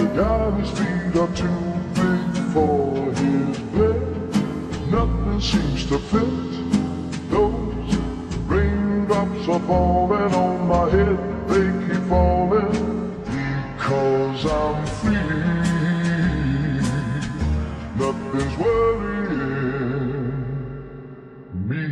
got his feet are too big for his bed. Nothing seems to fit. Those raindrops are falling on my head. They keep falling because I'm free. Nothing's worrying me.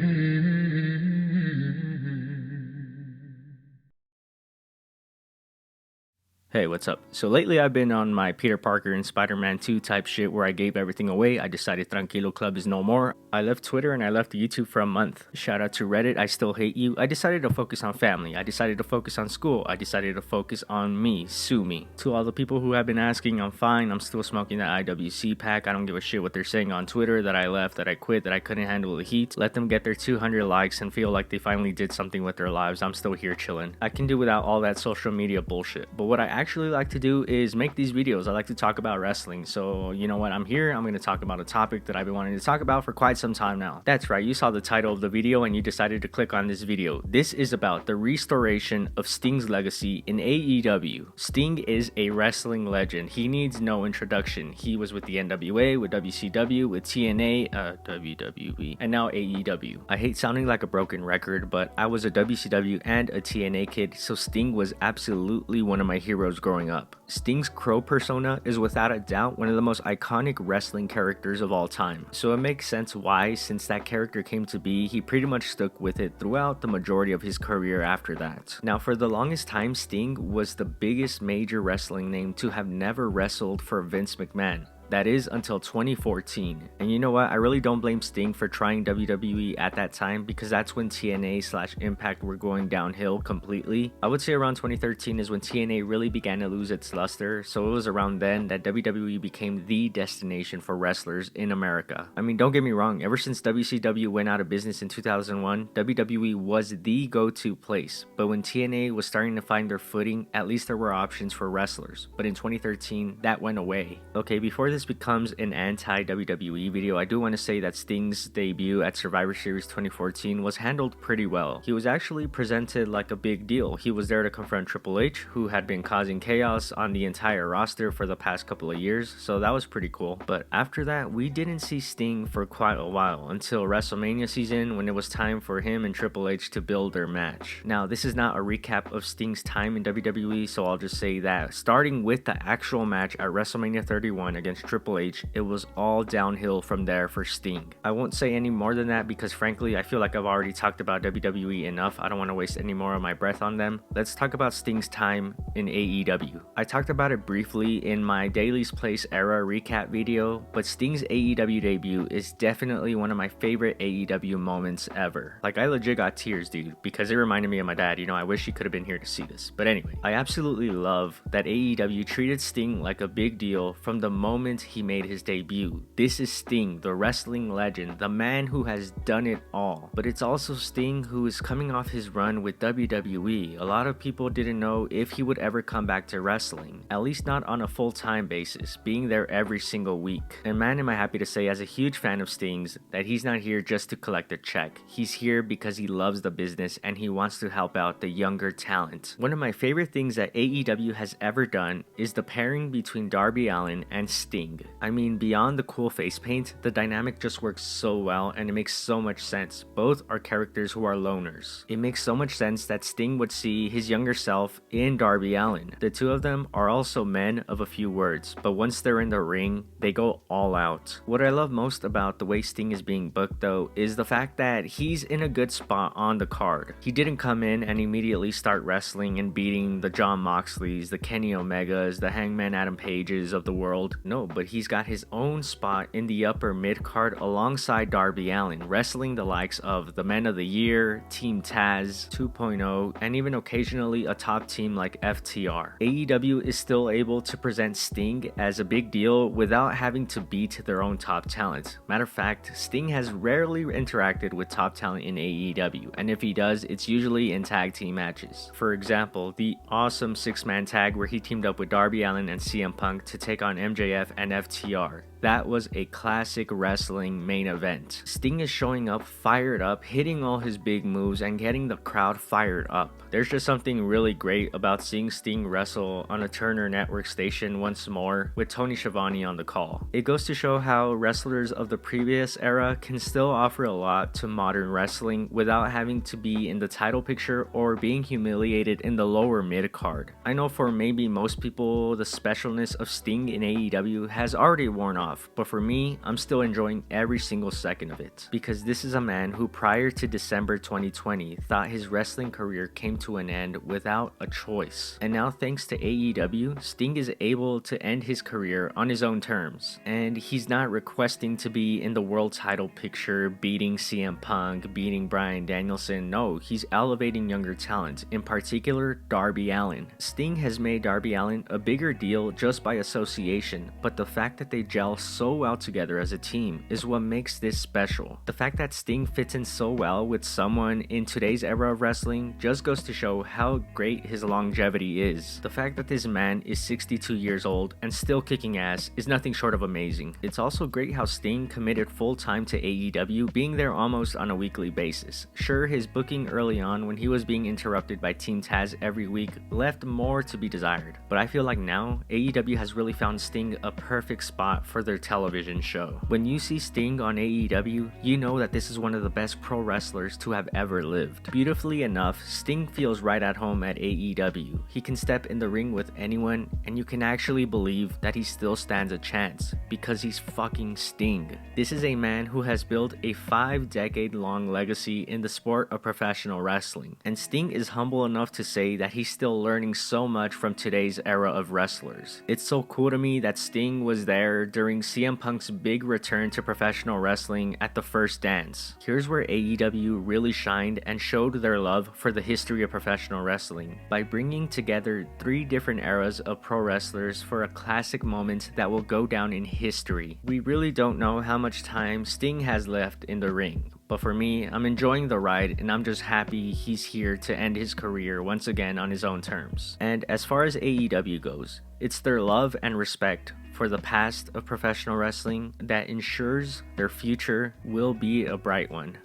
Hey, what's up? So lately I've been on my Peter Parker and Spider-Man 2 type shit where I gave everything away. I decided Tranquilo Club is no more. I left Twitter and I left YouTube for a month. Shout out to Reddit, I still hate you. I decided to focus on family. I decided to focus on school. I decided to focus on me. Sue me. To all the people who have been asking, I'm fine. I'm still smoking that IWC pack. I don't give a shit what they're saying on Twitter, that I left, that I quit, that I couldn't handle the heat. Let them get their 200 likes and feel like they finally did something with their lives. I'm still here chilling. I can do without all that social media bullshit. But what I actually like to do is make these videos. I like to talk about wrestling. So you know what, I'm here. I'm going to talk about a topic that I've been wanting to talk about for quite some time now. That's right, you saw the title of the video and you decided to click on this video. This is about the restoration of Sting's legacy in AEW. Sting is a wrestling legend. He needs no introduction. He was with the NWA, with WCW, with TNA, WWE, and now AEW. I hate sounding like a broken record, but I was a WCW and a TNA kid, so Sting was absolutely one of my heroes growing up. Sting's Crow persona is without a doubt one of the most iconic wrestling characters of all time, so it makes sense why, since that character came to be, he pretty much stuck with it throughout the majority of his career after that. Now, for the longest time, Sting was the biggest major wrestling name to have never wrestled for Vince McMahon. That is until 2014. And you know what? I really don't blame Sting for trying WWE at that time, because that's when TNA/Impact were going downhill completely. I would say around 2013 is when TNA really began to lose its luster, so it was around then that WWE became the destination for wrestlers in America. I mean, don't get me wrong, ever since WCW went out of business in 2001, WWE was the go-to place. But when TNA was starting to find their footing, at least there were options for wrestlers. But in 2013, that went away. Okay, before this becomes an anti-WWE video, I do want to say that Sting's debut at Survivor Series 2014 was handled pretty well. He was actually presented like a big deal. He was there to confront Triple H, who had been causing chaos on the entire roster for the past couple of years, so that was pretty cool. But after that, we didn't see Sting for quite a while, until WrestleMania season, when it was time for him and Triple H to build their match. Now, this is not a recap of Sting's time in WWE, so I'll just say that starting with the actual match at WrestleMania 31 against Triple H, it was all downhill from there for Sting. I won't say any more than that because frankly, I feel like I've already talked about WWE enough. I don't want to waste any more of my breath on them. Let's talk about Sting's time in AEW. I talked about it briefly in my Daily's Place era recap video, but Sting's AEW debut is definitely one of my favorite AEW moments ever. Like, I legit got tears, dude, because it reminded me of my dad. You know, I wish he could have been here to see this. But anyway, I absolutely love that AEW treated Sting like a big deal from the moment he made his debut. This is Sting, the wrestling legend, the man who has done it all. But it's also Sting who is coming off his run with WWE. A lot of people didn't know if he would ever come back to wrestling, at least not on a full-time basis, being there every single week. And man, am I happy to say, as a huge fan of Sting's, that he's not here just to collect a check. He's here because he loves the business and he wants to help out the younger talent. One of my favorite things that AEW has ever done is the pairing between Darby Allin and Sting. I mean, beyond the cool face paint, the dynamic just works so well and it makes so much sense. Both are characters who are loners. It makes so much sense that Sting would see his younger self in Darby Allin. The two of them are also men of a few words, but once they're in the ring, they go all out. What I love most about the way Sting is being booked though is the fact that he's in a good spot on the card. He didn't come in and immediately start wrestling and beating the Jon Moxleys, the Kenny Omegas, the Hangman Adam Pages of the world. No, but he's got his own spot in the upper mid card alongside Darby Allin, wrestling the likes of the Men of the Year, Team Taz 2.0, and even occasionally a top team like FTR. AEW is still able to present Sting as a big deal without having to beat their own top talent. Matter of fact, Sting has rarely interacted with top talent in AEW, and if he does, it's usually in tag team matches. For example, the awesome 6-man tag where he teamed up with Darby Allin and CM Punk to take on MJF and FTR. That was a classic wrestling main event. Sting is showing up fired up, hitting all his big moves and getting the crowd fired up. There's just something really great about seeing Sting wrestle on a Turner Network station once more with Tony Schiavone on the call. It goes to show how wrestlers of the previous era can still offer a lot to modern wrestling without having to be in the title picture or being humiliated in the lower mid card. I know for maybe most people the specialness of Sting in AEW has already worn off, but for me, I'm still enjoying every single second of it, because this is a man who prior to December 2020 thought his wrestling career came to an end without a choice. And now thanks to AEW, Sting is able to end his career on his own terms. And he's not requesting to be in the world title picture, beating CM Punk, beating Bryan Danielson. No, he's elevating younger talent, in particular Darby Allin. Sting has made Darby Allin a bigger deal just by association, but the fact that they gel so well together as a team is what makes this special. The fact that Sting fits in so well with someone in today's era of wrestling just goes to show how great his longevity is. The fact that this man is 62 years old and still kicking ass is nothing short of amazing. It's also great how Sting committed full time to AEW, being there almost on a weekly basis. Sure, his booking early on when he was being interrupted by Team Taz every week left more to be desired, but I feel like now AEW has really found Sting a perfect spot for their television show. When you see Sting on AEW, you know that this is one of the best pro wrestlers to have ever lived. Beautifully enough, Sting feels right at home at AEW. He can step in the ring with anyone and you can actually believe that he still stands a chance because he's fucking Sting. This is a man who has built a 5-decade-long legacy in the sport of professional wrestling, and Sting is humble enough to say that he's still learning so much from today's era of wrestlers. It's so cool to me that Sting was there during CM Punk's big return to professional wrestling at the First Dance. Here's where AEW really shined and showed their love for the history of professional wrestling by bringing together 3 different eras of pro wrestlers for a classic moment that will go down in history. We really don't know how much time Sting has left in the ring, but for me, I'm enjoying the ride and I'm just happy he's here to end his career once again on his own terms. And as far as AEW goes, it's their love and respect for the past of professional wrestling that ensures their future will be a bright one.